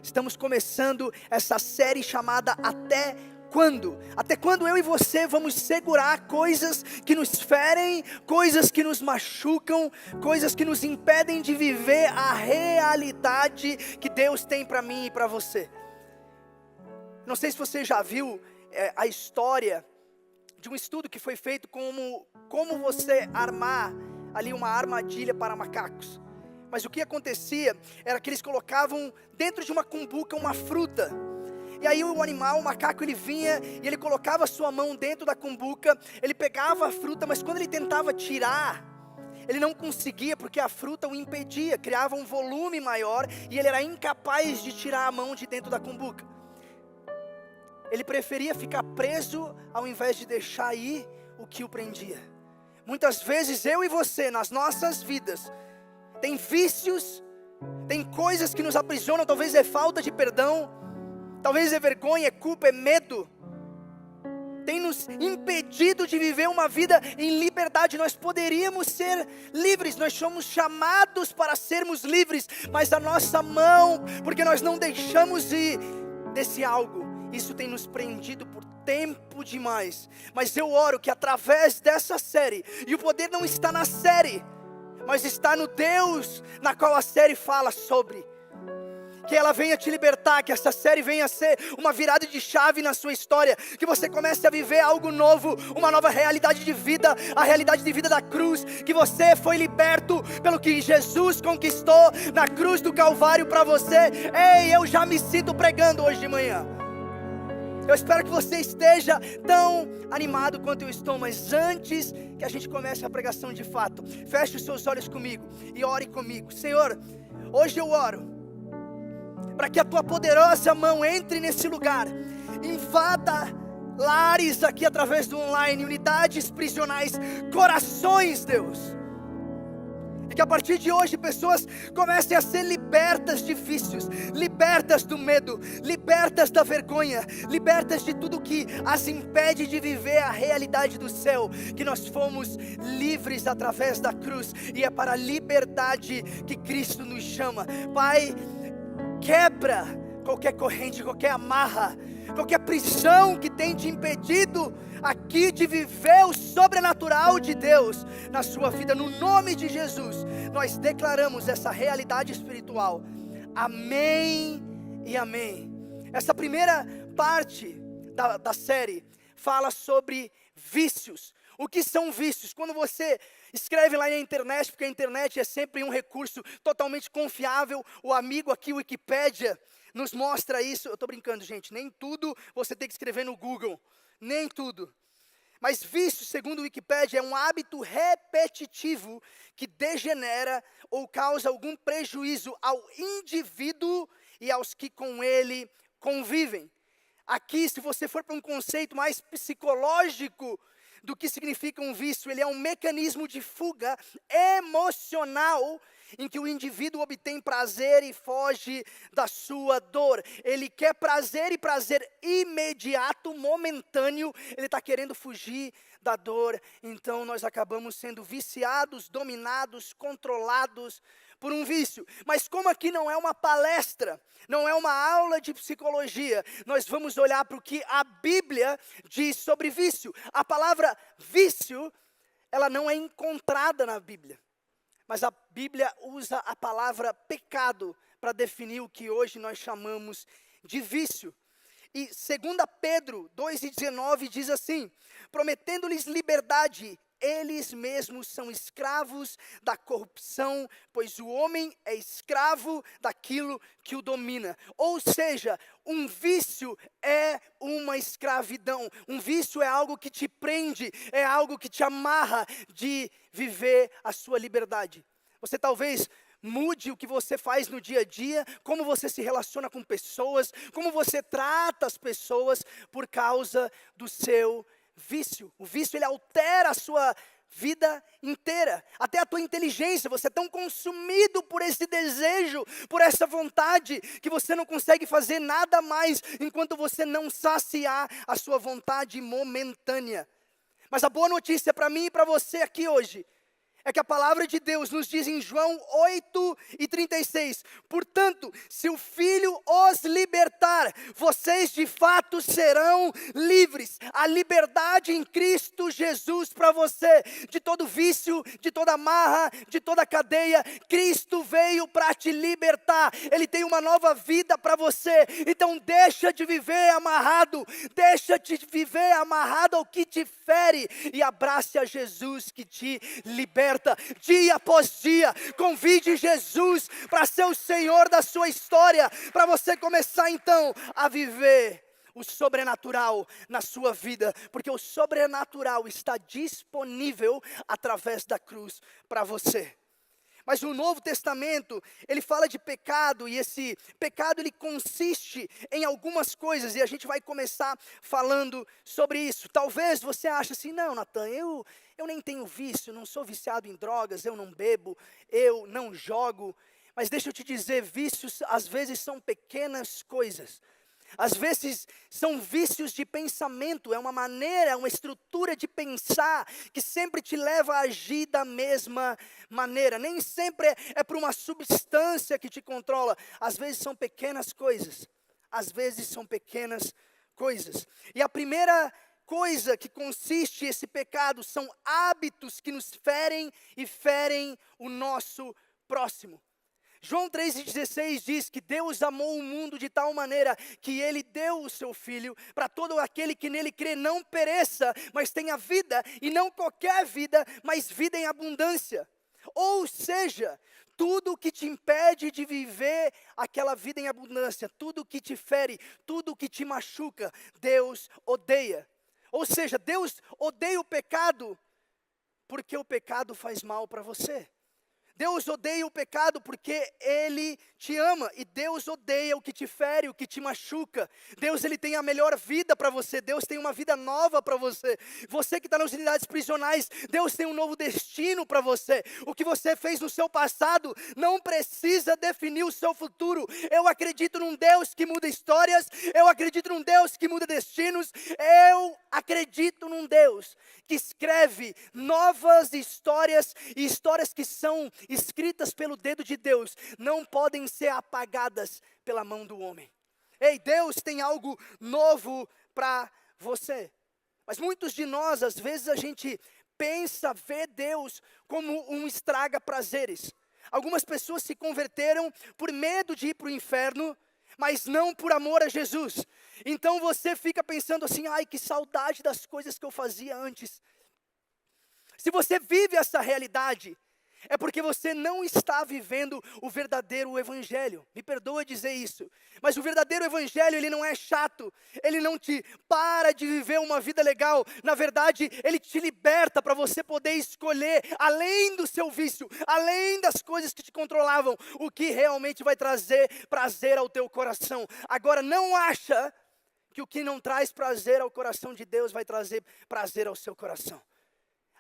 Estamos começando essa série chamada Até Quando? Até quando eu e você vamos segurar coisas que nos ferem, coisas que nos machucam, coisas que nos impedem de viver a realidade que Deus tem para mim e para você? Não sei se você já viu a história de um estudo que foi feito como você armar ali uma armadilha para macacos. Mas o que acontecia era que eles colocavam dentro de uma cumbuca uma fruta. E aí o animal, o macaco, ele vinha e ele colocava a sua mão dentro da cumbuca, ele pegava a fruta, mas quando ele tentava tirar, ele não conseguia porque a fruta o impedia, criava um volume maior e ele era incapaz de tirar a mão de dentro da cumbuca. Ele preferia ficar preso ao invés de deixar ir o que o prendia. Muitas vezes eu e você, nas nossas vidas, tem vícios, tem coisas que nos aprisionam, talvez é falta de perdão, talvez é vergonha, é culpa, é medo. Tem nos impedido de viver uma vida em liberdade. Nós poderíamos ser livres, nós somos chamados para sermos livres, mas a nossa mão, porque nós não deixamos ir desse algo, isso tem nos prendido por tempo demais. Mas eu oro que através dessa série, e o poder não está na série, mas está no Deus na qual a série fala sobre, que ela venha te libertar, que essa série venha ser uma virada de chave na sua história, que você comece a viver algo novo, uma nova realidade de vida, a realidade de vida da cruz, que você foi liberto pelo que Jesus conquistou na cruz do Calvário para você. Ei, eu já me sinto pregando hoje de manhã. Eu espero que você esteja tão animado quanto eu estou, mas antes que a gente comece a pregação de fato, feche os seus olhos comigo e ore comigo. Senhor, hoje eu oro para que a tua poderosa mão entre nesse lugar, invada lares aqui através do online, unidades prisionais, corações, Deus. E que a partir de hoje pessoas comecem a ser libertas de vícios, libertas do medo, libertas da vergonha, libertas de tudo que as impede de viver a realidade do céu, que nós fomos livres através da cruz, e é para a liberdade que Cristo nos chama. Pai, quebra qualquer corrente, qualquer amarra, qualquer prisão que tem te impedido aqui de viver o sobrenatural de Deus na sua vida. No nome de Jesus, nós declaramos essa realidade espiritual. Amém e amém. Essa primeira parte da série fala sobre vícios. O que são vícios? Quando você escreve lá na internet, porque a internet é sempre um recurso totalmente confiável, o amigo aqui, o Wikipédia, nos mostra isso. Eu estou brincando, gente, nem tudo você tem que escrever no Google, nem tudo. Mas vício, segundo o Wikipédia, é um hábito repetitivo que degenera ou causa algum prejuízo ao indivíduo e aos que com ele convivem. Aqui, se você for para um conceito mais psicológico do que significa um vício, ele é um mecanismo de fuga emocional em que o indivíduo obtém prazer e foge da sua dor. Ele quer prazer e prazer imediato, momentâneo, ele está querendo fugir da dor. Então nós acabamos sendo viciados, dominados, controlados por um vício. Mas como aqui não é uma palestra, não é uma aula de psicologia, nós vamos olhar para o que a Bíblia diz sobre vício. A palavra vício, ela não é encontrada na Bíblia, mas a Bíblia usa a palavra pecado para definir o que hoje nós chamamos de vício. E 2 Pedro 2,19 diz assim: prometendo-lhes liberdade, eles mesmos são escravos da corrupção, pois o homem é escravo daquilo que o domina. Ou seja, um vício é uma escravidão. Um vício é algo que te prende, é algo que te amarra de viver a sua liberdade. Você talvez mude o que você faz no dia a dia, como você se relaciona com pessoas, como você trata as pessoas por causa do seu vício. O vício, ele altera a sua vida inteira, até a tua inteligência. Você é tão consumido por esse desejo, por essa vontade, que você não consegue fazer nada mais enquanto você não saciar a sua vontade momentânea. Mas a boa notícia para mim e para você aqui hoje é que a palavra de Deus nos diz em João 8:36, portanto, se o Filho os vocês de fato serão livres. A liberdade em Cristo Jesus para você, de todo vício, de toda amarra, de toda cadeia. Cristo veio para te libertar. Ele tem uma nova vida para você. Então deixa de viver amarrado, deixa de viver amarrado ao que te fere e abrace a Jesus que te liberta. Dia após dia, convide Jesus para ser o Senhor da sua história, para você começar então a viver o sobrenatural na sua vida, porque o sobrenatural está disponível através da cruz para você. Mas o Novo Testamento, ele fala de pecado, e esse pecado ele consiste em algumas coisas, e a gente vai começar falando sobre isso. Talvez você ache assim, não, Natan, eu nem tenho vício, não sou viciado em drogas, eu não bebo, eu não jogo. Mas deixa eu te dizer, vícios às vezes são pequenas coisas. Às vezes são vícios de pensamento, é uma maneira, uma estrutura de pensar que sempre te leva a agir da mesma maneira. Nem sempre é por uma substância que te controla, às vezes são pequenas coisas. Às vezes são pequenas coisas. E a primeira coisa que consiste esse pecado são hábitos que nos ferem e ferem o nosso próximo. João 3,16 diz que Deus amou o mundo de tal maneira que Ele deu o seu Filho para todo aquele que nele crê não pereça, mas tenha vida, e não qualquer vida, mas vida em abundância. Ou seja, tudo que te impede de viver aquela vida em abundância, tudo que te fere, tudo que te machuca, Deus odeia. Ou seja, Deus odeia o pecado porque o pecado faz mal para você. Deus odeia o pecado porque Ele te ama, e Deus odeia o que te fere, o que te machuca. Deus, Ele tem a melhor vida para você, Deus tem uma vida nova para você. Você que está nas unidades prisionais, Deus tem um novo destino para você. O que você fez no seu passado não precisa definir o seu futuro. Eu acredito num Deus que muda histórias, eu acredito num Deus que muda destinos, eu acredito num Deus que escreve novas histórias, e histórias que são escritas pelo dedo de Deus não podem ser apagadas pela mão do homem. Ei, Deus tem algo novo para você. Mas muitos de nós, às vezes a gente pensa ver Deus como um estraga prazeres. Algumas pessoas se converteram por medo de ir para o inferno, mas não por amor a Jesus. Então você fica pensando assim, ai, que saudade das coisas que eu fazia antes. Se você vive essa realidade, é porque você não está vivendo o verdadeiro evangelho. Me perdoa dizer isso, mas o verdadeiro evangelho, ele não é chato. Ele não te para de viver uma vida legal. Na verdade, ele te liberta para você poder escolher, além do seu vício, além das coisas que te controlavam, o que realmente vai trazer prazer ao teu coração. Agora, não acha que o que não traz prazer ao coração de Deus vai trazer prazer ao seu coração.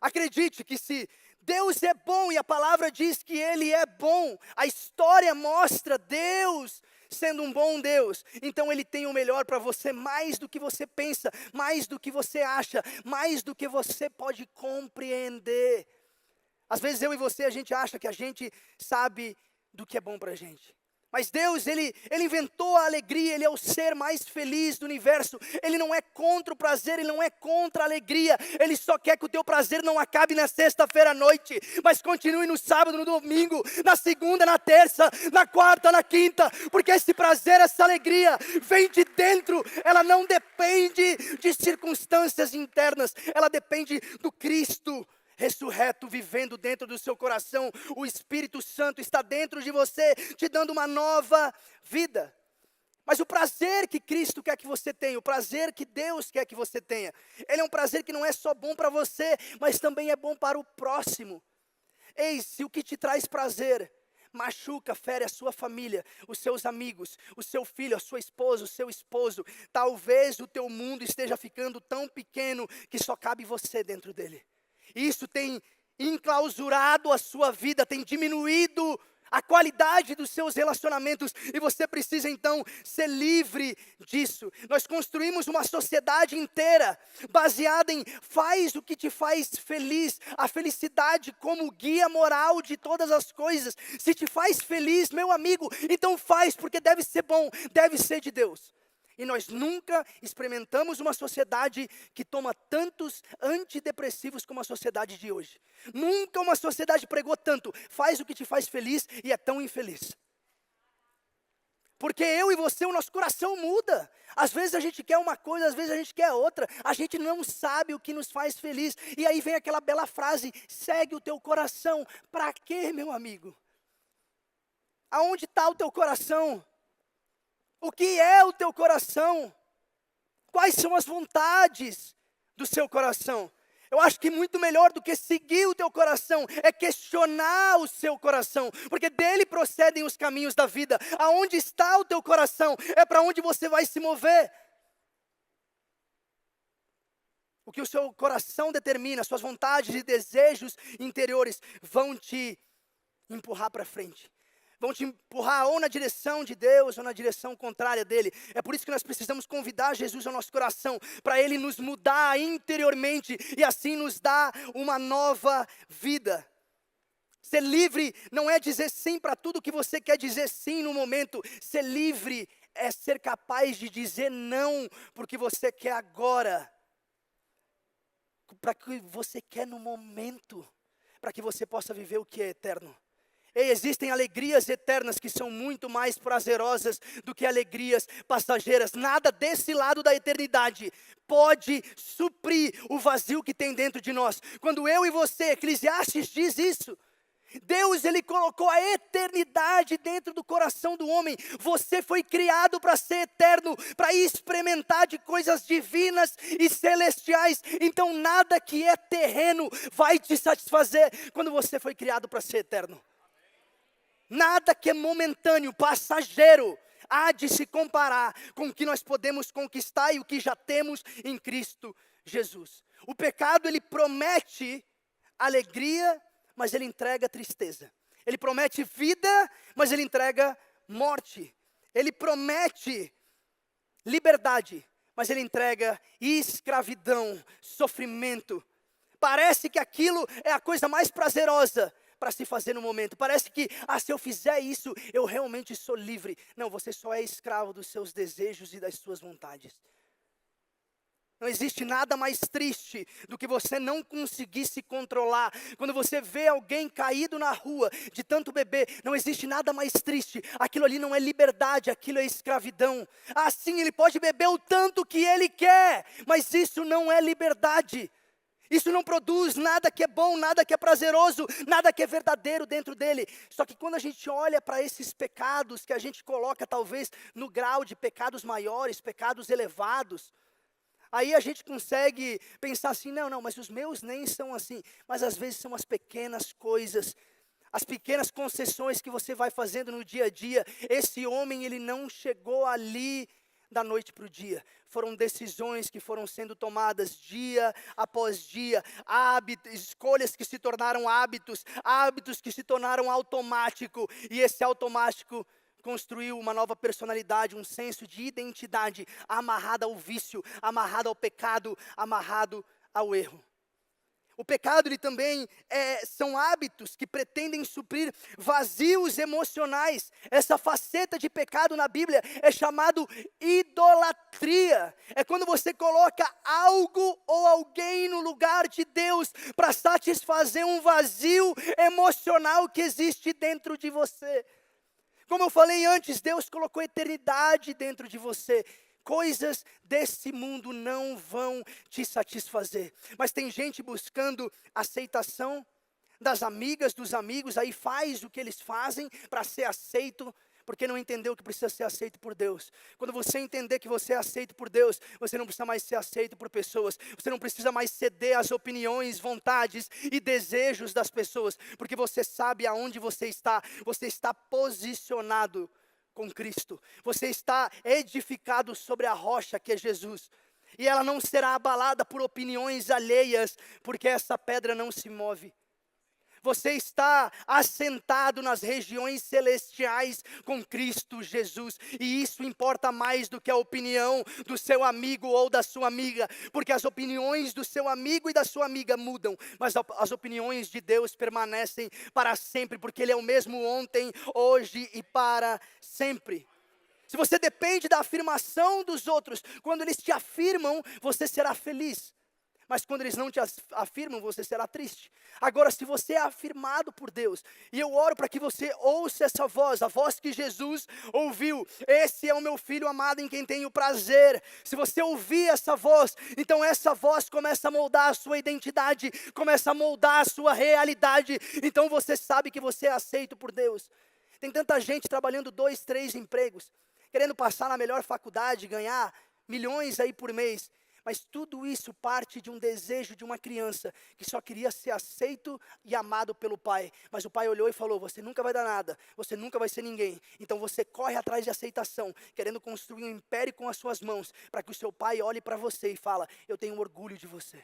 Acredite que se Deus é bom, e a palavra diz que Ele é bom, a história mostra Deus sendo um bom Deus, então Ele tem o melhor para você, mais do que você pensa, mais do que você acha, mais do que você pode compreender. Às vezes eu e você, a gente acha que a gente sabe do que é bom para a gente. Mas Deus, Ele inventou a alegria, Ele é o ser mais feliz do universo. Ele não é contra o prazer, Ele não é contra a alegria. Ele só quer que o teu prazer não acabe na sexta-feira à noite, mas continue no sábado, no domingo, na segunda, na terça, na quarta, na quinta. Porque esse prazer, essa alegria vem de dentro. Ela não depende de circunstâncias internas, ela depende do Cristo ressurreto vivendo dentro do seu coração. O Espírito Santo está dentro de você, te dando uma nova vida. Mas o prazer que Cristo quer que você tenha, o prazer que Deus quer que você tenha, ele é um prazer que não é só bom para você, mas também é bom para o próximo. Ei, se o que te traz prazer machuca, fere a sua família, os seus amigos, o seu filho, a sua esposa, o seu esposo, talvez o teu mundo esteja ficando tão pequeno que só cabe você dentro dele. Isso tem enclausurado a sua vida, tem diminuído a qualidade dos seus relacionamentos, e você precisa então ser livre disso. Nós construímos uma sociedade inteira baseada em faz o que te faz feliz, a felicidade como guia moral de todas as coisas. Se te faz feliz, meu amigo, então faz, porque deve ser bom, deve ser de Deus. E nós nunca experimentamos uma sociedade que toma tantos antidepressivos como a sociedade de hoje. Nunca uma sociedade pregou tanto, faz o que te faz feliz e é tão infeliz. Porque eu e você, o nosso coração muda. Às vezes a gente quer uma coisa, às vezes a gente quer outra. A gente não sabe o que nos faz feliz. E aí vem aquela bela frase, segue o teu coração. Para quê, meu amigo? Aonde está o teu coração? O que é o teu coração? Quais são as vontades do seu coração? Eu acho que muito melhor do que seguir o teu coração é questionar o seu coração, porque dele procedem os caminhos da vida. Aonde está o teu coração é para onde você vai se mover. O que o seu coração determina, suas vontades e desejos interiores vão te empurrar para frente. Vão te empurrar ou na direção de Deus ou na direção contrária dele. É por isso que nós precisamos convidar Jesus ao nosso coração, para ele nos mudar interiormente e assim nos dar uma nova vida. Ser livre não é dizer sim para tudo que você quer dizer sim no momento. Ser livre é ser capaz de dizer não porque você quer agora, para que você quer no momento, para que você possa viver o que é eterno. E existem alegrias eternas que são muito mais prazerosas do que alegrias passageiras. Nada desse lado da eternidade pode suprir o vazio que tem dentro de nós. Quando eu e você, Eclesiastes diz isso. Deus, ele colocou a eternidade dentro do coração do homem. Você foi criado para ser eterno, para experimentar de coisas divinas e celestiais. Então nada que é terreno vai te satisfazer quando você foi criado para ser eterno. Nada que é momentâneo, passageiro, há de se comparar com o que nós podemos conquistar e o que já temos em Cristo Jesus. O pecado, ele promete alegria, mas ele entrega tristeza. Ele promete vida, mas ele entrega morte. Ele promete liberdade, mas ele entrega escravidão, sofrimento. Parece que aquilo é a coisa mais prazerosa para se fazer no momento. Parece que, se eu fizer isso, eu realmente sou livre. Não, você só é escravo dos seus desejos e das suas vontades. Não existe nada mais triste do que você não conseguir se controlar. Quando você vê alguém caído na rua de tanto beber, não existe nada mais triste. Aquilo ali não é liberdade, aquilo é escravidão. Assim, ele pode beber o tanto que ele quer, mas isso não é liberdade. Isso não produz nada que é bom, nada que é prazeroso, nada que é verdadeiro dentro dele. Só que quando a gente olha para esses pecados que a gente coloca talvez no grau de pecados maiores, pecados elevados, aí a gente consegue pensar assim, não, mas os meus nem são assim. Mas às vezes são as pequenas coisas, as pequenas concessões que você vai fazendo no dia a dia. Esse homem, ele não chegou ali da noite para o dia. Foram decisões que foram sendo tomadas dia após dia, hábitos, escolhas que se tornaram hábitos, hábitos que se tornaram automático, e esse automático construiu uma nova personalidade, um senso de identidade, amarrado ao vício, amarrado ao pecado, amarrado ao erro. O pecado, ele também são hábitos que pretendem suprir vazios emocionais. Essa faceta de pecado na Bíblia é chamado idolatria. É quando você coloca algo ou alguém no lugar de Deus para satisfazer um vazio emocional que existe dentro de você. Como eu falei antes, Deus colocou eternidade dentro de você. Coisas desse mundo não vão te satisfazer. Mas tem gente buscando aceitação das amigas, dos amigos, aí faz o que eles fazem para ser aceito, porque não entendeu que precisa ser aceito por Deus. Quando você entender que você é aceito por Deus, você não precisa mais ser aceito por pessoas. Você não precisa mais ceder às opiniões, vontades e desejos das pessoas, porque você sabe aonde você está. Você está posicionado com Cristo. Você está edificado sobre a rocha que é Jesus. E ela não será abalada por opiniões alheias, porque essa pedra não se move. Você está assentado nas regiões celestiais com Cristo Jesus. E isso importa mais do que a opinião do seu amigo ou da sua amiga. Porque as opiniões do seu amigo e da sua amiga mudam. Mas as opiniões de Deus permanecem para sempre. Porque Ele é o mesmo ontem, hoje e para sempre. Se você depende da afirmação dos outros, quando eles te afirmam, você será feliz. Mas quando eles não te afirmam, você será triste. Agora, se você é afirmado por Deus, e eu oro para que você ouça essa voz, a voz que Jesus ouviu. Esse é o meu filho amado em quem tenho prazer. Se você ouvir essa voz, então essa voz começa a moldar a sua identidade, começa a moldar a sua realidade. Então você sabe que você é aceito por Deus. Tem tanta gente trabalhando 2, 3 empregos, querendo passar na melhor faculdade, ganhar milhões aí por mês. Mas tudo isso parte de um desejo de uma criança que só queria ser aceito e amado pelo pai. Mas o pai olhou e falou: você nunca vai dar nada, você nunca vai ser ninguém. Então você corre atrás de aceitação, querendo construir um império com as suas mãos, para que o seu pai olhe para você e fala: eu tenho orgulho de você.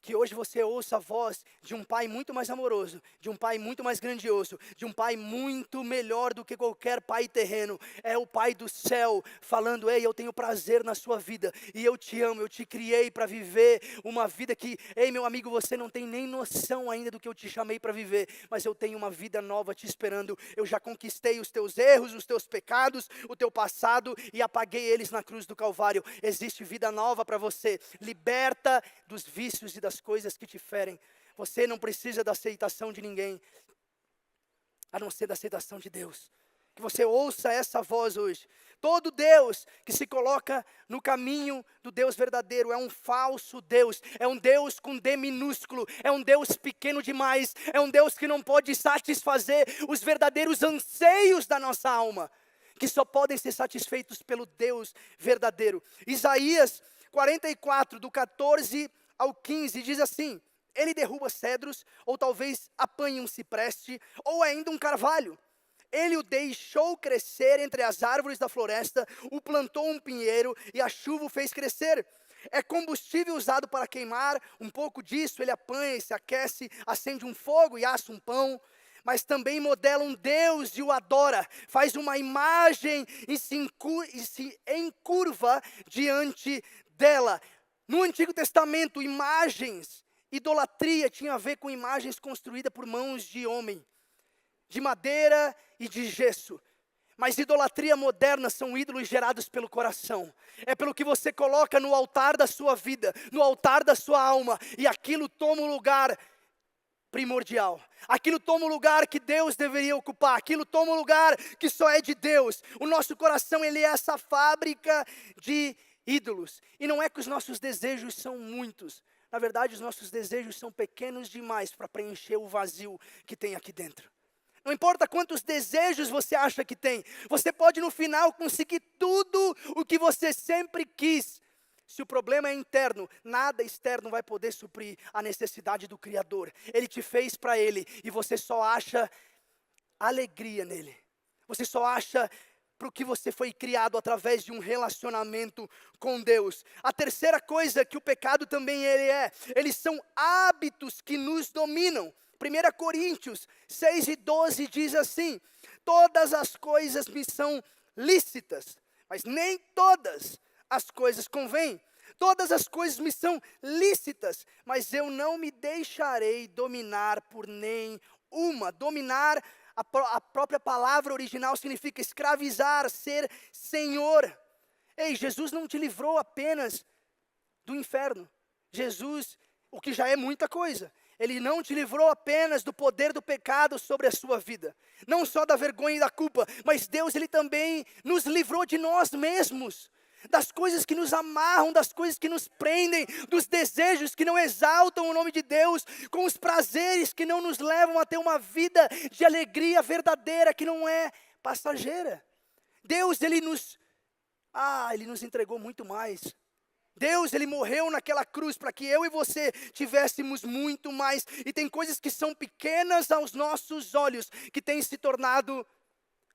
Que hoje você ouça a voz de um pai muito mais amoroso, de um pai muito mais grandioso, de um pai muito melhor do que qualquer pai terreno. É o pai do céu falando: ei, eu tenho prazer na sua vida, e eu te amo, eu te criei para viver uma vida que, ei meu amigo, você não tem nem noção ainda do que eu te chamei para viver, mas eu tenho uma vida nova te esperando. Eu já conquistei os teus erros, os teus pecados, o teu passado, e apaguei eles na cruz do Calvário. Existe vida nova para você, liberta dos vícios e das coisas que te ferem. Você não precisa da aceitação de ninguém, a não ser da aceitação de Deus. Que você ouça essa voz hoje. Todo Deus que se coloca no caminho do Deus verdadeiro é um falso Deus, é um Deus com D minúsculo, é um Deus pequeno demais, é um Deus que não pode satisfazer os verdadeiros anseios da nossa alma, que só podem ser satisfeitos pelo Deus verdadeiro. Isaías 44, do 14 ao 15, diz assim: ele derruba cedros, ou talvez apanhe um cipreste, ou ainda um carvalho. Ele o deixou crescer entre as árvores da floresta, o plantou um pinheiro, e a chuva o fez crescer. É combustível usado para queimar, um pouco disso ele apanha e se aquece, acende um fogo e assa um pão. Mas também modela um Deus e o adora, faz uma imagem e se encurva diante dela. No Antigo Testamento, imagens, idolatria tinha a ver com imagens construídas por mãos de homem, de madeira e de gesso. Mas idolatria moderna são ídolos gerados pelo coração. É pelo que você coloca no altar da sua vida, no altar da sua alma, e aquilo toma um lugar primordial. Aquilo toma o lugar que Deus deveria ocupar. Aquilo toma o lugar que só é de Deus. O nosso coração, ele é essa fábrica de ídolos. E não é que os nossos desejos são muitos. Na verdade, os nossos desejos são pequenos demais para preencher o vazio que tem aqui dentro. Não importa quantos desejos você acha que tem, você pode no final conseguir tudo o que você sempre quis. Se o problema é interno, nada externo vai poder suprir a necessidade do Criador. Ele te fez para Ele, e você só acha alegria nele. Você só acha para o que você foi criado através de um relacionamento com Deus. A terceira coisa que o pecado também eles são hábitos que nos dominam. 1 Coríntios 6:12 diz assim: todas as coisas me são lícitas, mas nem todas as coisas convêm. Todas as coisas me são lícitas, mas eu não me deixarei dominar por nenhuma. Dominar, a própria palavra original significa escravizar, ser senhor. Ei, Jesus não te livrou apenas do inferno. Jesus, o que já é muita coisa, Ele não te livrou apenas do poder do pecado sobre a sua vida. Não só da vergonha e da culpa, mas Deus, Ele também nos livrou de nós mesmos. Das coisas que nos amarram, das coisas que nos prendem, dos desejos que não exaltam o nome de Deus, com os prazeres que não nos levam a ter uma vida de alegria verdadeira, que não é passageira. Deus, Ele nos entregou muito mais. Deus, Ele morreu naquela cruz para que eu e você tivéssemos muito mais. E tem coisas que são pequenas aos nossos olhos, que têm se tornado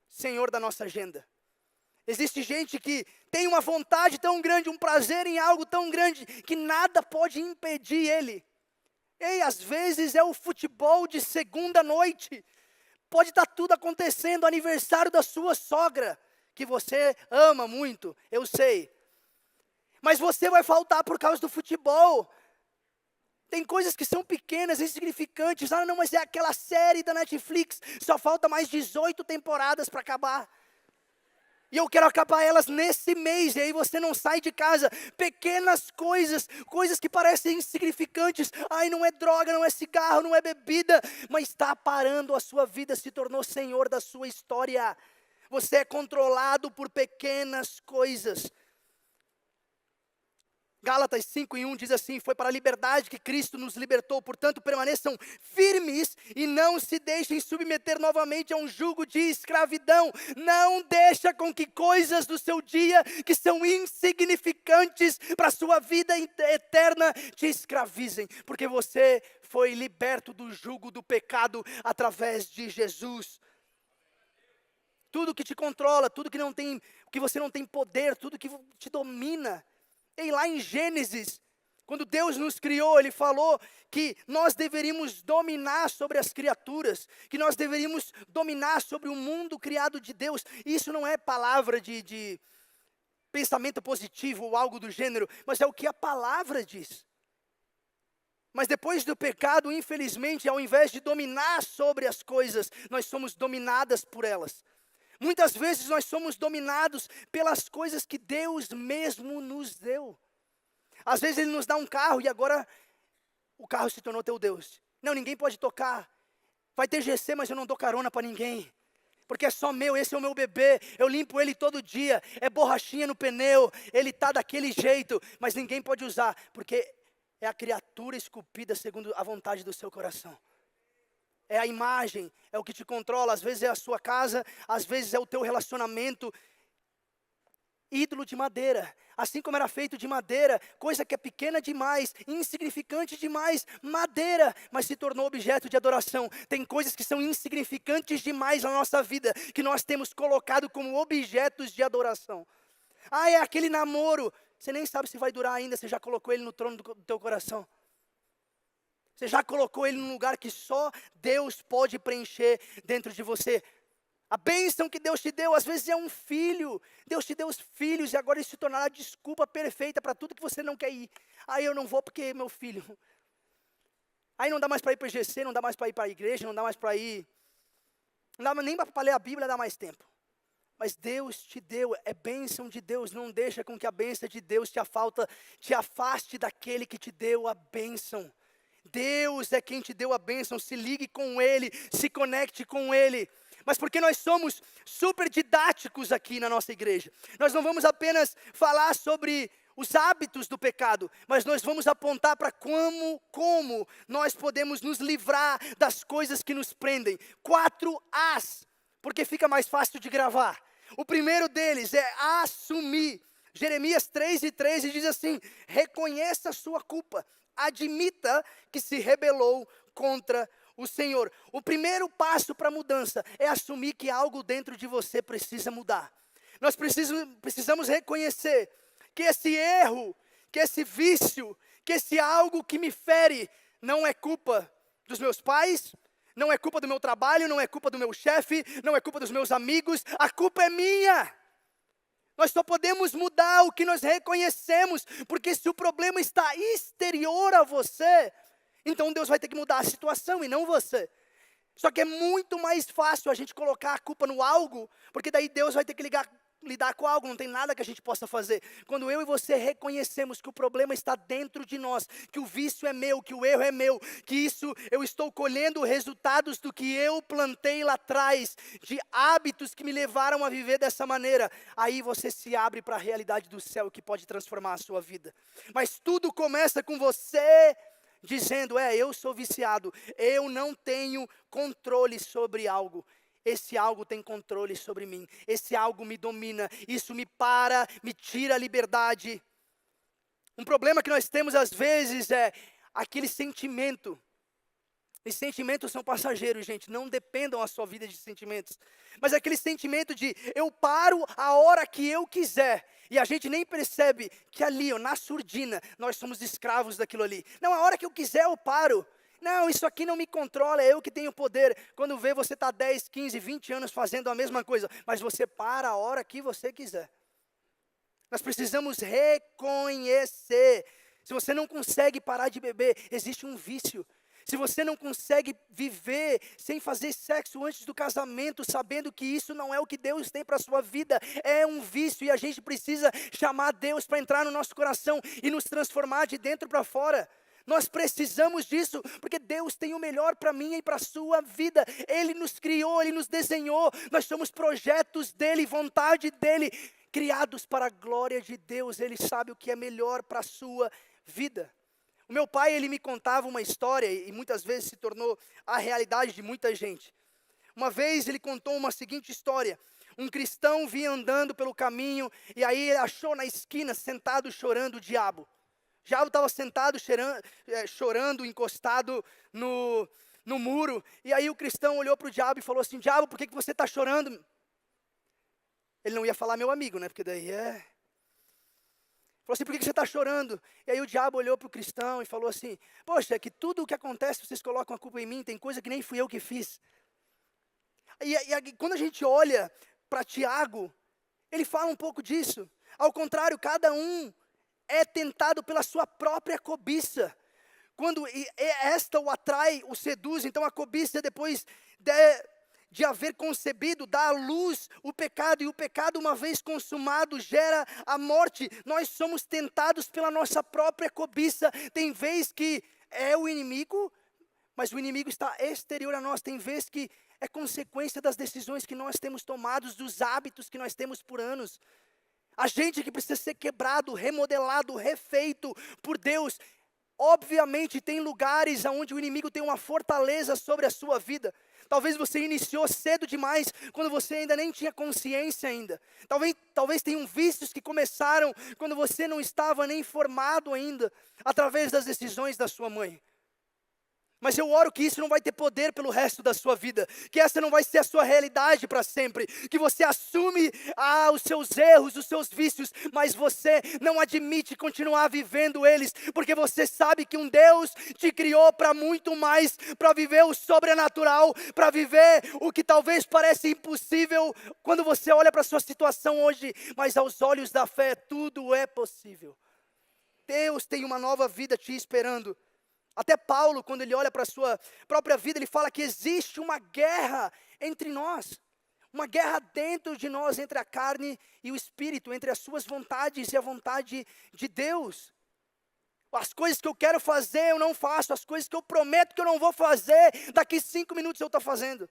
Senhor da nossa agenda. Existe gente que tem uma vontade tão grande, um prazer em algo tão grande, que nada pode impedir ele. Ei, às vezes é o futebol de segunda noite. Pode estar tudo acontecendo, aniversário da sua sogra, que você ama muito, eu sei. Mas você vai faltar por causa do futebol. Tem coisas que são pequenas, insignificantes. Ah, não, mas é aquela série da Netflix. Só falta mais 18 temporadas para acabar. E eu quero acabar elas nesse mês. E aí você não sai de casa. Pequenas coisas, coisas que parecem insignificantes. Ai, não é droga, não é cigarro, não é bebida. Mas está parando a sua vida, se tornou senhor da sua história. Você é controlado por pequenas coisas. Gálatas 5:1 diz assim: foi para a liberdade que Cristo nos libertou, portanto permaneçam firmes e não se deixem submeter novamente a um jugo de escravidão. Não deixa com que coisas do seu dia, que são insignificantes para a sua vida eterna, te escravizem, porque você foi liberto do jugo do pecado através de Jesus. Tudo que te controla, tudo que você não tem poder, tudo que te domina. E lá em Gênesis, quando Deus nos criou, Ele falou que nós deveríamos dominar sobre as criaturas, que nós deveríamos dominar sobre o mundo criado de Deus. Isso não é palavra de pensamento positivo ou algo do gênero, mas é o que a palavra diz. Mas depois do pecado, infelizmente, ao invés de dominar sobre as coisas, nós somos dominadas por elas. Muitas vezes nós somos dominados pelas coisas que Deus mesmo nos deu. Às vezes Ele nos dá um carro e agora o carro se tornou teu Deus. Não, ninguém pode tocar. Vai ter GC, mas eu não dou carona para ninguém. Porque é só meu, esse é o meu bebê. Eu limpo ele todo dia. É borrachinha no pneu. Ele está daquele jeito, mas ninguém pode usar. Porque é a criatura esculpida segundo a vontade do seu coração. É a imagem, é o que te controla. Às vezes é a sua casa, às vezes é o teu relacionamento. Ídolo de madeira, assim como era feito de madeira, coisa que é pequena demais, insignificante demais, madeira, mas se tornou objeto de adoração. Tem coisas que são insignificantes demais na nossa vida, que nós temos colocado como objetos de adoração. Ah, é aquele namoro, você nem sabe se vai durar ainda, você já colocou ele no trono do teu coração. Você já colocou ele num lugar que só Deus pode preencher dentro de você. A bênção que Deus te deu, às vezes é um filho. Deus te deu os filhos e agora isso se tornará a desculpa perfeita para tudo que você não quer ir. Aí eu não vou porque é meu filho. Aí não dá mais para ir para o GC, não dá mais para ir para a igreja, não dá mais para ir. Não dá nem para ler a Bíblia, dá mais tempo. Mas Deus te deu, é bênção de Deus. Não deixa com que a bênção de Deus te afaste daquele que te deu a bênção. Deus é quem te deu a bênção, se ligue com Ele, se conecte com Ele. Mas porque nós somos super didáticos aqui na nossa igreja, nós não vamos apenas falar sobre os hábitos do pecado, mas nós vamos apontar para como nós podemos nos livrar das coisas que nos prendem. 4 As, porque fica mais fácil de gravar. O primeiro deles é assumir. Jeremias 3:13 diz assim: reconheça a sua culpa. Admita que se rebelou contra o Senhor. O primeiro passo para a mudança é assumir que algo dentro de você precisa mudar. Nós precisamos reconhecer que esse erro, que esse vício, que esse algo que me fere, não é culpa dos meus pais, não é culpa do meu trabalho, não é culpa do meu chefe, não é culpa dos meus amigos, a culpa é minha. Nós só podemos mudar o que nós reconhecemos, porque se o problema está exterior a você, então Deus vai ter que mudar a situação e não você. Só que é muito mais fácil a gente colocar a culpa no algo, porque daí Deus vai ter que lidar com algo, não tem nada que a gente possa fazer. Quando eu e você reconhecemos que o problema está dentro de nós, que o vício é meu, que o erro é meu, que isso eu estou colhendo resultados do que eu plantei lá atrás, de hábitos que me levaram a viver dessa maneira, aí você se abre para a realidade do céu que pode transformar a sua vida. Mas tudo começa com você dizendo: eu sou viciado, eu não tenho controle sobre algo. Esse algo tem controle sobre mim, esse algo me domina, isso me tira a liberdade. Um problema que nós temos às vezes é aquele sentimento. E sentimentos são passageiros, gente, não dependam a sua vida de sentimentos. Mas aquele sentimento de eu paro a hora que eu quiser. E a gente nem percebe que ali, na surdina, nós somos escravos daquilo ali. Não, a hora que eu quiser eu paro. Não, isso aqui não me controla, é eu que tenho poder. Quando vê, você está 10, 15, 20 anos fazendo a mesma coisa. Mas você para a hora que você quiser. Nós precisamos reconhecer Se você não consegue parar de beber, existe um vício. Se você não consegue viver sem fazer sexo antes do casamento, sabendo que isso não é o que Deus tem para a sua vida, é um vício e a gente precisa chamar Deus para entrar no nosso coração e nos transformar de dentro para fora. Nós precisamos disso, porque Deus tem o melhor para mim e para a sua vida. Ele nos criou, Ele nos desenhou, nós somos projetos dEle, vontade dEle, criados para a glória de Deus. Ele sabe o que é melhor para a sua vida. O meu pai, ele me contava uma história e muitas vezes se tornou a realidade de muita gente. Uma vez ele contou uma seguinte história. Um cristão vinha andando pelo caminho e aí ele achou na esquina, sentado, chorando, o diabo. O diabo estava sentado, chorando, encostado no muro. E aí o cristão olhou para o diabo e falou assim: diabo, por que você está chorando? Ele não ia falar meu amigo, né? Porque daí Falou assim: por que você está chorando? E aí o diabo olhou para o cristão e falou assim: poxa, é que tudo o que acontece, vocês colocam a culpa em mim, tem coisa que nem fui eu que fiz. E quando a gente olha para Tiago, ele fala um pouco disso. Ao contrário, cada um é tentado pela sua própria cobiça. Quando esta o atrai, o seduz, então a cobiça depois de haver concebido, dá à luz o pecado, e o pecado, uma vez consumado, gera a morte. Nós somos tentados pela nossa própria cobiça. Tem vez que é o inimigo, mas o inimigo está exterior a nós. Tem vez que é consequência das decisões que nós temos tomados, dos hábitos que nós temos por anos. A gente que precisa ser quebrado, remodelado, refeito por Deus. Obviamente tem lugares onde o inimigo tem uma fortaleza sobre a sua vida. Talvez você iniciou cedo demais, quando você ainda nem tinha consciência ainda. Talvez tenham vícios que começaram quando você não estava nem formado ainda, através das decisões da sua mãe. Mas eu oro que isso não vai ter poder pelo resto da sua vida, que essa não vai ser a sua realidade para sempre, que você assume os seus erros, os seus vícios, mas você não admite continuar vivendo eles, porque você sabe que um Deus te criou para muito mais, para viver o sobrenatural, para viver o que talvez pareça impossível quando você olha para a sua situação hoje, mas aos olhos da fé tudo é possível. Deus tem uma nova vida te esperando. Até Paulo, quando ele olha para a sua própria vida, ele fala que existe uma guerra entre nós. Uma guerra dentro de nós, entre a carne e o espírito, entre as suas vontades e a vontade de Deus. As coisas que eu quero fazer, eu não faço. As coisas que eu prometo que eu não vou fazer, daqui 5 minutos eu estou fazendo.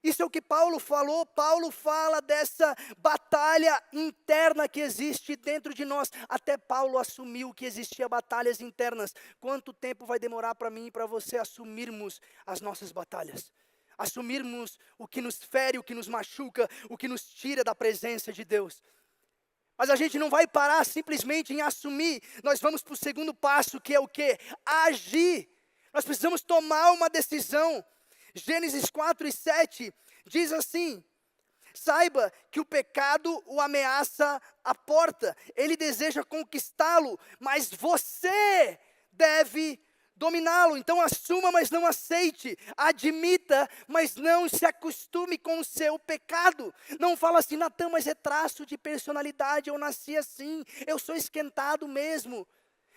Isso é o que Paulo falou. Paulo fala dessa batalha interna que existe dentro de nós. Até Paulo assumiu que existia batalhas internas. Quanto tempo vai demorar para mim e para você assumirmos as nossas batalhas? Assumirmos o que nos fere, o que nos machuca, o que nos tira da presença de Deus. Mas a gente não vai parar simplesmente em assumir. Nós vamos para o segundo passo, que é o quê? Agir. Nós precisamos tomar uma decisão. Gênesis 4:7 diz assim: saiba que o pecado o ameaça à porta, ele deseja conquistá-lo, mas você deve dominá-lo. Então assuma, mas não aceite, admita, mas não se acostume com o seu pecado. Não fala assim: Natan, mas é traço de personalidade, eu nasci assim, eu sou esquentado mesmo.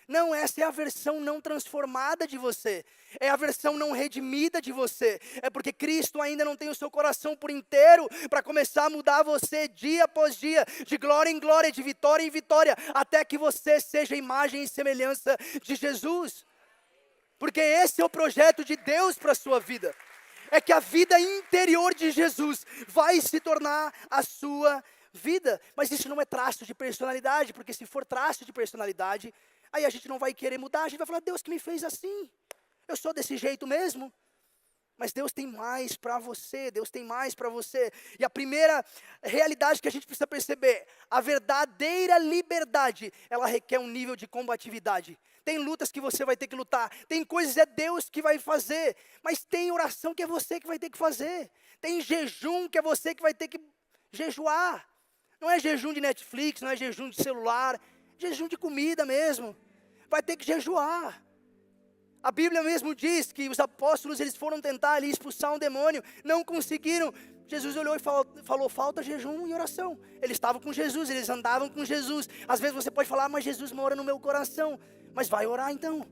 Não, essa é a versão não transformada de você. É a versão não redimida de você. É porque Cristo ainda não tem o seu coração por inteiro para começar a mudar você dia após dia, de glória em glória, de vitória em vitória, até que você seja imagem e semelhança de Jesus. Porque esse é o projeto de Deus para a sua vida. É que a vida interior de Jesus vai se tornar a sua vida. Mas isso não é traço de personalidade, porque se for traço de personalidade, aí a gente não vai querer mudar, a gente vai falar: Deus que me fez assim, eu sou desse jeito mesmo. Mas Deus tem mais para você, Deus tem mais para você. E a primeira realidade que a gente precisa perceber: a verdadeira liberdade, ela requer um nível de combatividade. Tem lutas que você vai ter que lutar, tem coisas é Deus que vai fazer, mas tem oração que é você que vai ter que fazer. Tem jejum que é você que vai ter que jejuar. Não é jejum de Netflix, não é jejum de celular, jejum de comida mesmo. Vai ter que jejuar. A Bíblia mesmo diz que os apóstolos, eles foram tentar ali expulsar um demônio, não conseguiram. Jesus olhou e falou, falta jejum e oração. Eles estavam com Jesus, eles andavam com Jesus. Às vezes você pode falar, mas Jesus mora no meu coração. Mas vai orar então.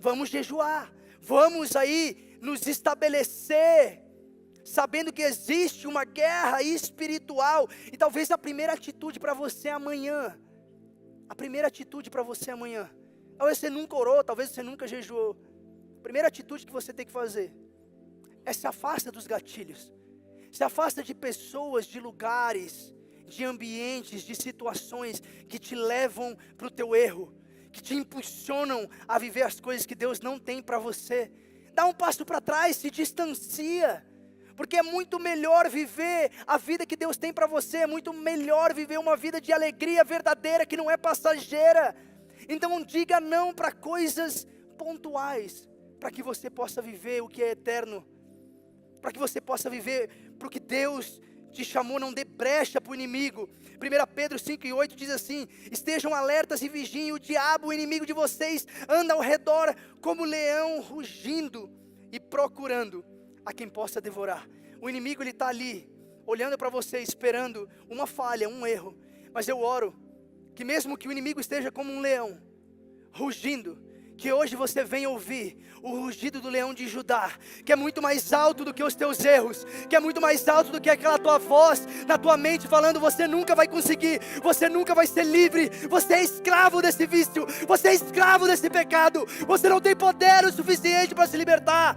Vamos jejuar. Vamos aí nos estabelecer, sabendo que existe uma guerra espiritual. E talvez a primeira atitude para você amanhã, talvez você nunca orou, talvez você nunca jejuou. A primeira atitude que você tem que fazer é se afasta dos gatilhos. Se afasta de pessoas, de lugares, de ambientes, de situações que te levam para o teu erro, que te impulsionam a viver as coisas que Deus não tem para você. Dá um passo para trás, se distancia. Porque é muito melhor viver a vida que Deus tem para você. É muito melhor viver uma vida de alegria verdadeira, que não é passageira. Então diga não para coisas pontuais, para que você possa viver o que é eterno, para que você possa viver para o que Deus te chamou. Não dê brecha para o inimigo. 1 Pedro 5:8 diz assim: estejam alertas e vigiem, o diabo, o inimigo de vocês, anda ao redor como leão rugindo e procurando a quem possa devorar. O inimigo, ele está ali, olhando para você, esperando uma falha, um erro. Mas eu oro que mesmo que o inimigo esteja como um leão, rugindo, que hoje você venha ouvir o rugido do leão de Judá, que é muito mais alto do que os teus erros, que é muito mais alto do que aquela tua voz na tua mente falando, você nunca vai conseguir, você nunca vai ser livre, você é escravo desse vício, você é escravo desse pecado, você não tem poder o suficiente para se libertar.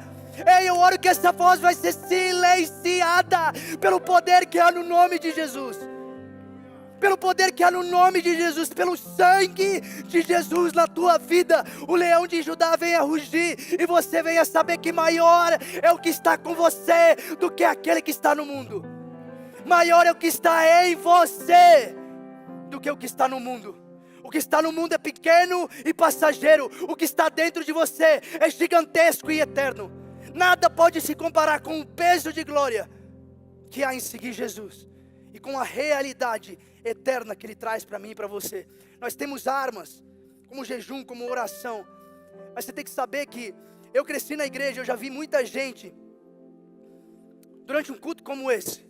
Ei, eu oro que essa voz vai ser silenciada pelo poder que há no nome de Jesus. Pelo poder que há no nome de Jesus, pelo sangue de Jesus na tua vida, o leão de Judá venha rugir, e você venha saber que maior é o que está com você, do que aquele que está no mundo. Maior é o que está em você, do que o que está no mundo. O que está no mundo é pequeno e passageiro, o que está dentro de você é gigantesco e eterno. Nada pode se comparar com o peso de glória que há em seguir Jesus, e com a realidade eterna que Ele traz para mim e para você. Nós temos armas, como jejum, como oração. Mas você tem que saber que eu cresci na igreja, eu já vi muita gente, durante um culto como esse,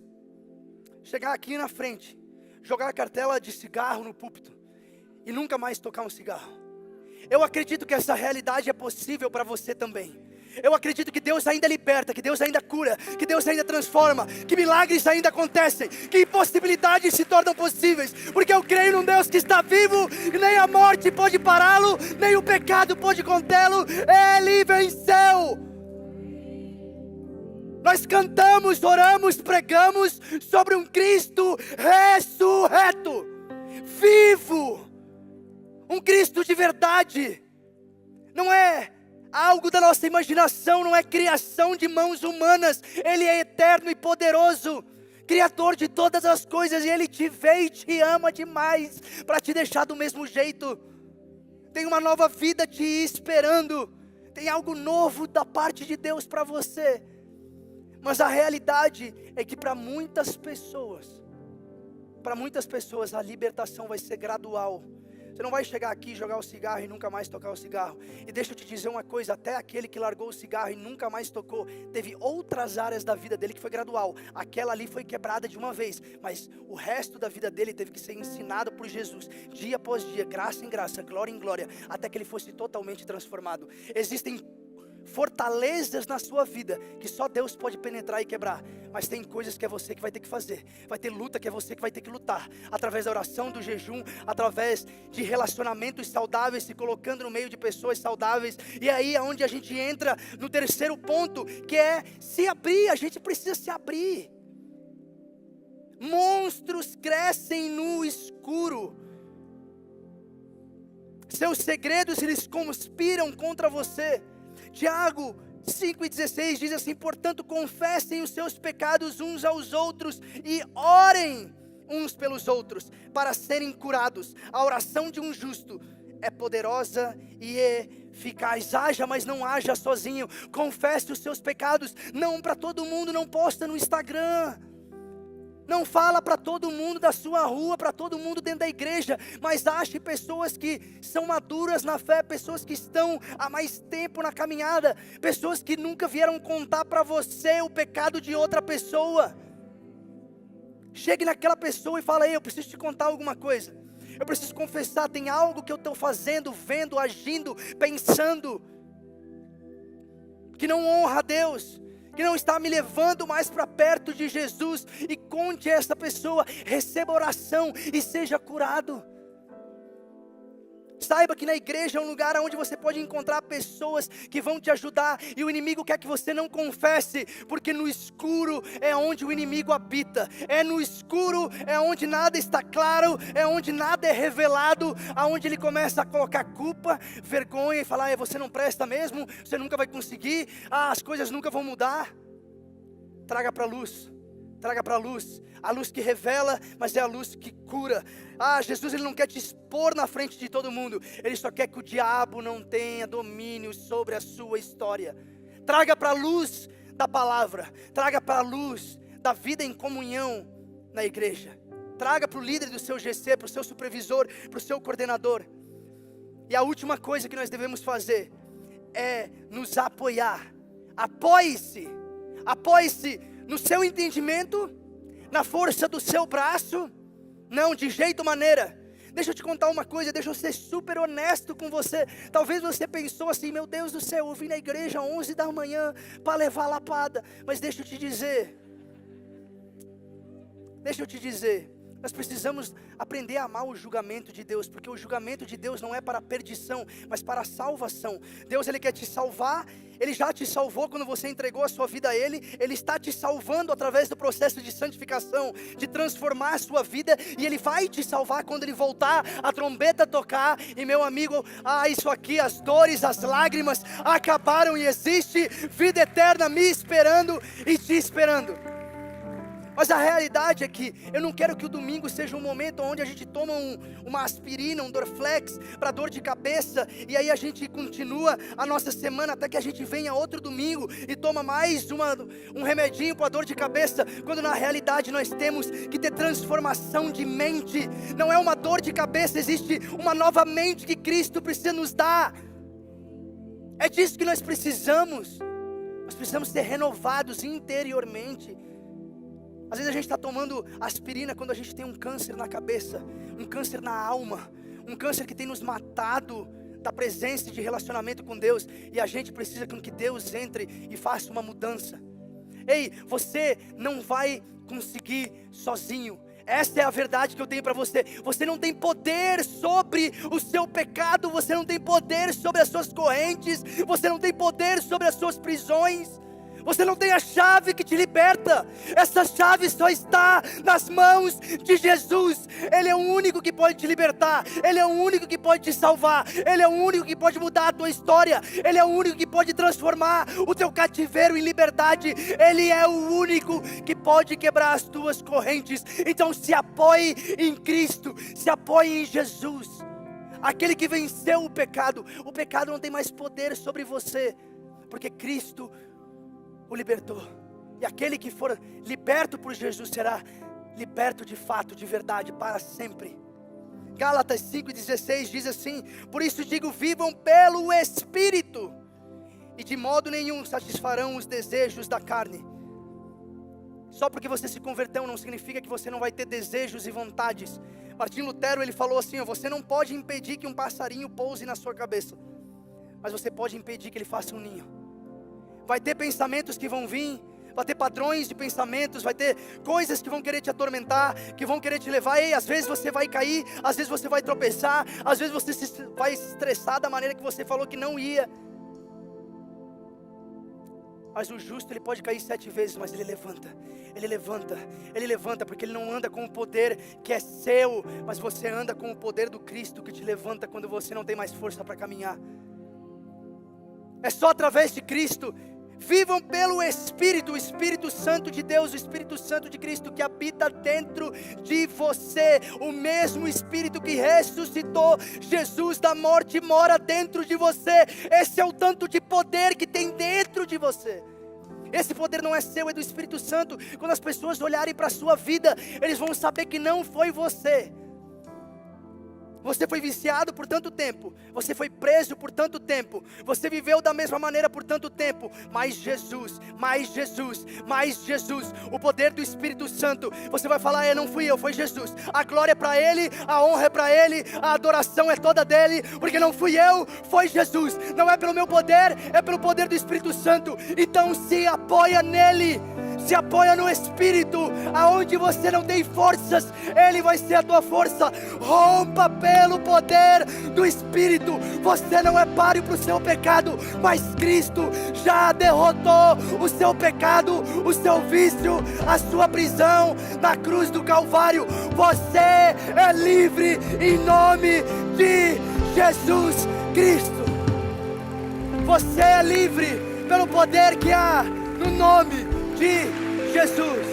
chegar aqui na frente, jogar a cartela de cigarro no púlpito, e nunca mais tocar um cigarro. Eu acredito que essa realidade é possível para você também. Eu acredito que Deus ainda liberta, que Deus ainda cura, que Deus ainda transforma, que milagres ainda acontecem, que impossibilidades se tornam possíveis, porque eu creio num Deus que está vivo, e nem a morte pode pará-lo, nem o pecado pode contê-lo. Ele venceu. Nós cantamos, oramos, pregamos sobre um Cristo ressurreto, vivo, um Cristo de verdade. Não é algo da nossa imaginação, não é criação de mãos humanas. Ele é eterno e poderoso, Criador de todas as coisas, e Ele te vê e te ama demais para te deixar do mesmo jeito. Tem uma nova vida te esperando, tem algo novo da parte de Deus para você. Mas a realidade é que para muitas pessoas a libertação vai ser gradual. Você não vai chegar aqui, jogar o cigarro e nunca mais tocar o cigarro. E deixa eu te dizer uma coisa, até aquele que largou o cigarro e nunca mais tocou, teve outras áreas da vida dele que foi gradual. Aquela ali foi quebrada de uma vez, mas o resto da vida dele teve que ser ensinado por Jesus, dia após dia, graça em graça, glória em glória, até que ele fosse totalmente transformado. Existem fortalezas na sua vida que só Deus pode penetrar e quebrar, mas tem coisas que é você que vai ter que fazer. Vai ter luta que é você que vai ter que lutar, através da oração, do jejum, através de relacionamentos saudáveis, se colocando no meio de pessoas saudáveis. E aí é onde a gente entra no terceiro ponto, que é se abrir. A gente precisa se abrir. Monstros crescem no escuro, seus segredos eles conspiram contra você. Tiago 5,16 diz assim: portanto confessem os seus pecados uns aos outros e orem uns pelos outros para serem curados. A oração de um justo é poderosa e eficaz. Haja, mas não haja sozinho. Confesse os seus pecados, não para todo mundo, não posta no Instagram. Não fala para todo mundo da sua rua, para todo mundo dentro da igreja, mas ache pessoas que são maduras na fé, pessoas que estão há mais tempo na caminhada, pessoas que nunca vieram contar para você o pecado de outra pessoa. Chegue naquela pessoa e fala: ei, eu preciso te contar alguma coisa, eu preciso confessar, tem algo que eu estou fazendo, vendo, agindo, pensando, que não honra a Deus, que não está me levando mais para perto de Jesus. E conte a essa pessoa, receba oração e seja curado. Saiba que na igreja é um lugar onde você pode encontrar pessoas que vão te ajudar, e o inimigo quer que você não confesse, porque no escuro é onde o inimigo habita, é no escuro, é onde nada está claro, é onde nada é revelado, aonde ele começa a colocar culpa, vergonha e falar: você não presta mesmo, você nunca vai conseguir, as coisas nunca vão mudar. Traga para a luz. Traga para a luz que revela, mas é a luz que cura. Jesus, ele não quer te expor na frente de todo mundo, ele só quer que o diabo não tenha domínio sobre a sua história. Traga para a luz da palavra, traga para a luz da vida em comunhão na igreja. Traga para o líder do seu GC, para o seu supervisor, para o seu coordenador. E a última coisa que nós devemos fazer é nos apoiar. Apoie-se no seu entendimento, na força do seu braço, não, de jeito maneira. Deixa eu te contar uma coisa, deixa eu ser super honesto com você. Talvez você pensou assim: meu Deus do céu, eu vim na igreja às 11 da manhã para levar lapada. Mas deixa eu te dizer, nós precisamos aprender a amar o julgamento de Deus, porque o julgamento de Deus não é para a perdição, mas para a salvação. Deus, ele quer te salvar, ele já te salvou quando você entregou a sua vida a Ele, Ele está te salvando através do processo de santificação, de transformar a sua vida, e Ele vai te salvar quando Ele voltar, a trombeta tocar, e meu amigo, isso aqui, as dores, as lágrimas acabaram, e existe vida eterna me esperando e te esperando. Mas a realidade é que eu não quero que o domingo seja um momento onde a gente toma uma aspirina, um Dorflex para dor de cabeça, e aí a gente continua a nossa semana até que a gente venha outro domingo e toma mais um remedinho para dor de cabeça, quando na realidade nós temos que ter transformação de mente. Não é uma dor de cabeça, existe uma nova mente que Cristo precisa nos dar. É disso que nós precisamos ser renovados interiormente. Às vezes a gente está tomando aspirina quando a gente tem um câncer na cabeça, um câncer na alma, um câncer que tem nos matado da presença de relacionamento com Deus, e a gente precisa que Deus entre e faça uma mudança. Ei, você não vai conseguir sozinho. Esta é a verdade que eu tenho para você. Você não tem poder sobre o seu pecado, você não tem poder sobre as suas correntes, você não tem poder sobre as suas prisões. Você não tem a chave que te liberta. Essa chave só está nas mãos de Jesus. Ele é o único que pode te libertar. Ele é o único que pode te salvar. Ele é o único que pode mudar a tua história. Ele é o único que pode transformar o teu cativeiro em liberdade. Ele é o único que pode quebrar as tuas correntes. Então se apoie em Cristo, se apoie em Jesus, aquele que venceu o pecado. O pecado não tem mais poder sobre você, porque Cristo o libertou. E aquele que for liberto por Jesus será liberto de fato, de verdade, para sempre. Gálatas 5,16 diz assim: por isso digo, vivam pelo Espírito, e de modo nenhum satisfarão os desejos da carne. Só porque você se converteu não significa que você não vai ter desejos e vontades. Martinho Lutero, ele falou assim: você não pode impedir que um passarinho pouse na sua cabeça, mas você pode impedir que ele faça um ninho. Vai ter pensamentos que vão vir, vai ter padrões de pensamentos, vai ter coisas que vão querer te atormentar, que vão querer te levar. E às vezes você vai cair, às vezes você vai tropeçar, às vezes você vai se estressar da maneira que você falou que não ia. Mas o justo, ele pode cair 7 vezes, mas ele levanta, porque ele não anda com o poder que é seu, mas você anda com o poder do Cristo que te levanta quando você não tem mais força para caminhar. É só através de Cristo. Vivam pelo Espírito, o Espírito Santo de Deus, o Espírito Santo de Cristo que habita dentro de você. O mesmo Espírito que ressuscitou Jesus da morte mora dentro de você. Esse é o tanto de poder que tem dentro de você. Esse poder não é seu, é do Espírito Santo. Quando as pessoas olharem para a sua vida, eles vão saber que não foi você. Você foi viciado por tanto tempo, você foi preso por tanto tempo, você viveu da mesma maneira por tanto tempo, mas Jesus, mais Jesus, mais Jesus, o poder do Espírito Santo, você vai falar, não fui eu, foi Jesus, a glória é para Ele, a honra é para Ele, a adoração é toda dEle, porque não fui eu, foi Jesus, não é pelo meu poder, é pelo poder do Espírito Santo. Então se apoia nele, se apoia no Espírito. Aonde você não tem forças, Ele vai ser a tua força. Rompa pelo poder do Espírito. Você não é páreo para o seu pecado, mas Cristo já derrotou o seu pecado, o seu vício, a sua prisão na cruz do Calvário. Você é livre em nome de Jesus Cristo. Você é livre pelo poder que há no nome de Jesus.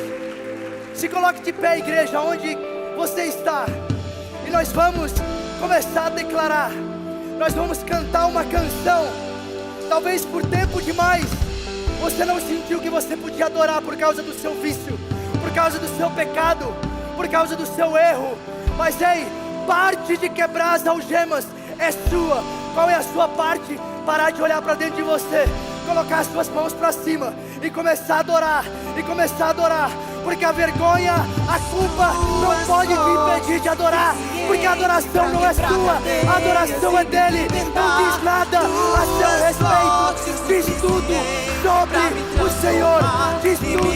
Se coloque de pé, igreja, onde você está, e nós vamos começar a declarar. Nós vamos cantar uma canção. Talvez por tempo demais você não sentiu que você podia adorar por causa do seu vício, por causa do seu pecado, por causa do seu erro. Mas ei, parte de quebrar as algemas é sua. Qual é a sua parte? Parar de olhar para dentro de você, colocar as suas mãos para cima e começar a adorar, porque a vergonha, a culpa não pode te impedir de adorar, porque a adoração não é sua, a adoração é dele. Não diz nada a seu respeito, diz tudo sobre o Senhor, diz tudo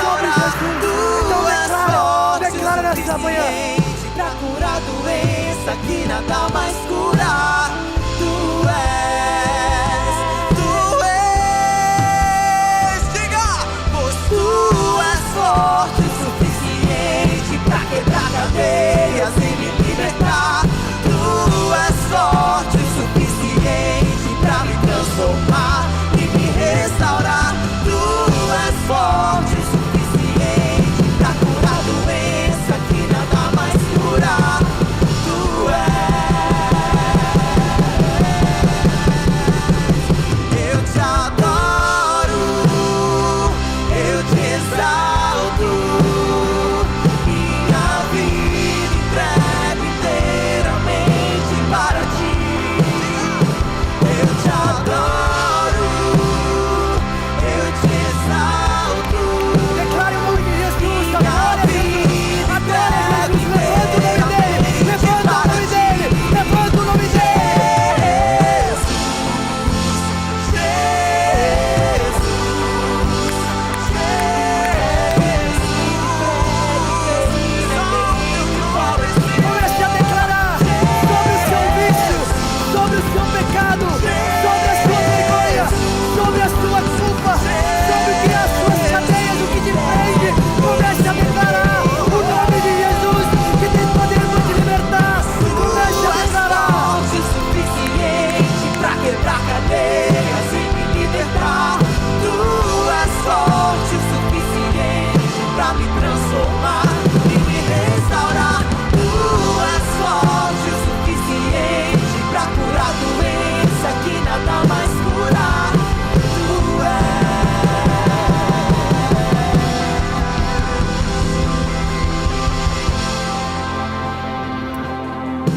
sobre Jesus. Então declara nessa manhã, pra curar a doença que nada mais cura. Tu és, diga, pois tu és forte o suficiente pra quebrar cadeias e me libertar. Tu és forte o suficiente pra me transformar e me restaurar. Tu és forte o suficiente pra curar a doença que nada mais cura. Tu és.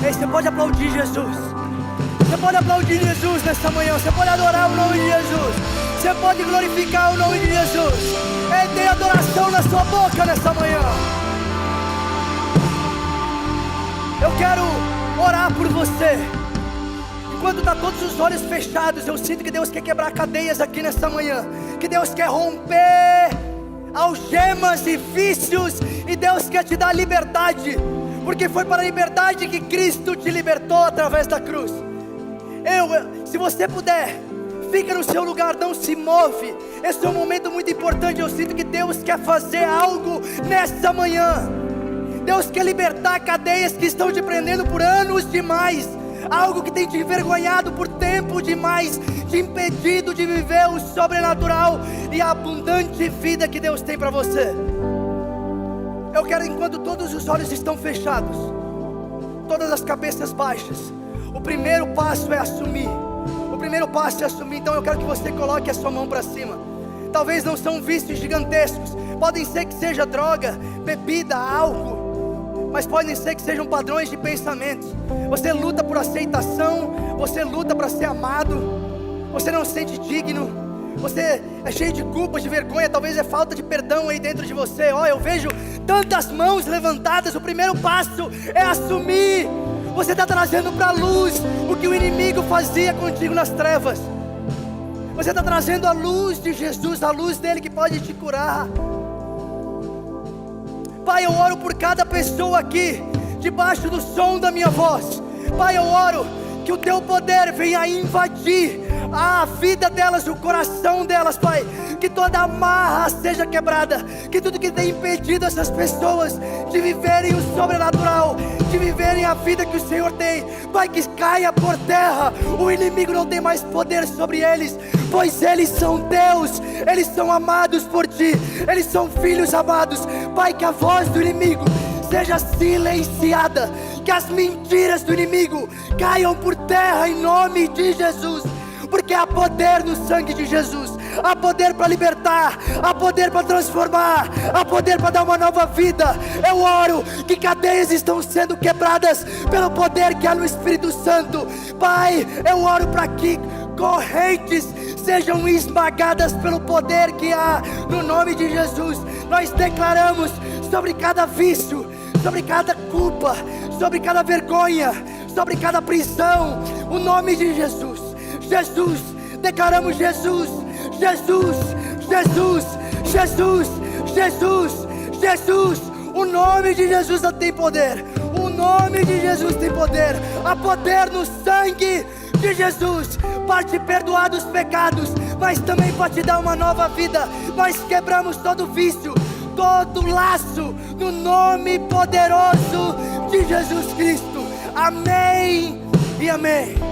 Você pode aplaudir Jesus. Você pode aplaudir Jesus nessa manhã. Você pode adorar o nome de Jesus. Você pode glorificar o nome de Jesus. Tem adoração na sua boca nessa manhã. Eu quero orar por você. Enquanto está todos os olhos fechados, eu sinto que Deus quer quebrar cadeias aqui nessa manhã. Que Deus quer romper algemas e vícios. E Deus quer te dar liberdade. Porque foi para a liberdade que Cristo te libertou através da cruz. Se você puder, fica no seu lugar, não se move. Esse é um momento muito importante. Eu sinto que Deus quer fazer algo nessa manhã. Deus quer libertar cadeias que estão te prendendo por anos demais. Algo que tem te envergonhado por tempo demais, te impedido de viver o sobrenatural e a abundante vida que Deus tem para você. Eu quero, enquanto todos os olhos estão fechados, todas as cabeças baixas, o primeiro passo é assumir. Então eu quero que você coloque a sua mão para cima. talvez não são vícios gigantescos, podem ser que seja droga, bebida, álcool, mas podem ser que sejam padrões de pensamentos. Você luta por aceitação, você luta para ser amado, você não se sente digno, você é cheio de culpa, de vergonha, talvez é falta de perdão aí dentro de você. Eu vejo tantas mãos levantadas. O primeiro passo é assumir. Você está trazendo para a luz o que o inimigo fazia contigo nas trevas. Você está trazendo a luz de Jesus, a luz dele que pode te curar. Pai, eu oro por cada pessoa aqui, debaixo do som da minha voz. Pai, eu oro que o teu poder venha invadir a vida delas, o coração delas, Pai. Que toda amarra seja quebrada, que tudo que tem impedido essas pessoas de viverem o sobrenatural, de viverem a vida que o Senhor tem, Pai, que caia por terra. O inimigo não tem mais poder sobre eles, pois eles são Deus, eles são amados por Ti, eles são filhos amados. Pai, que a voz do inimigo seja silenciada, que as mentiras do inimigo caiam por terra em nome de Jesus, porque há poder no sangue de Jesus, há poder para libertar, há poder para transformar, há poder para dar uma nova vida. Eu oro que cadeias estão sendo quebradas pelo poder que há no Espírito Santo. Pai, eu oro para que correntes sejam esmagadas pelo poder que há no nome de Jesus. Nós declaramos sobre cada vício, sobre cada culpa, sobre cada vergonha, sobre cada prisão, o nome de Jesus. Jesus, declaramos Jesus, Jesus, Jesus, Jesus, Jesus, Jesus. O nome de Jesus tem poder, o nome de Jesus tem poder. Há poder no sangue de Jesus para te perdoar dos pecados, mas também para te dar uma nova vida. Nós quebramos todo vício, todo laço, no nome poderoso de Jesus Cristo. Amém e amém.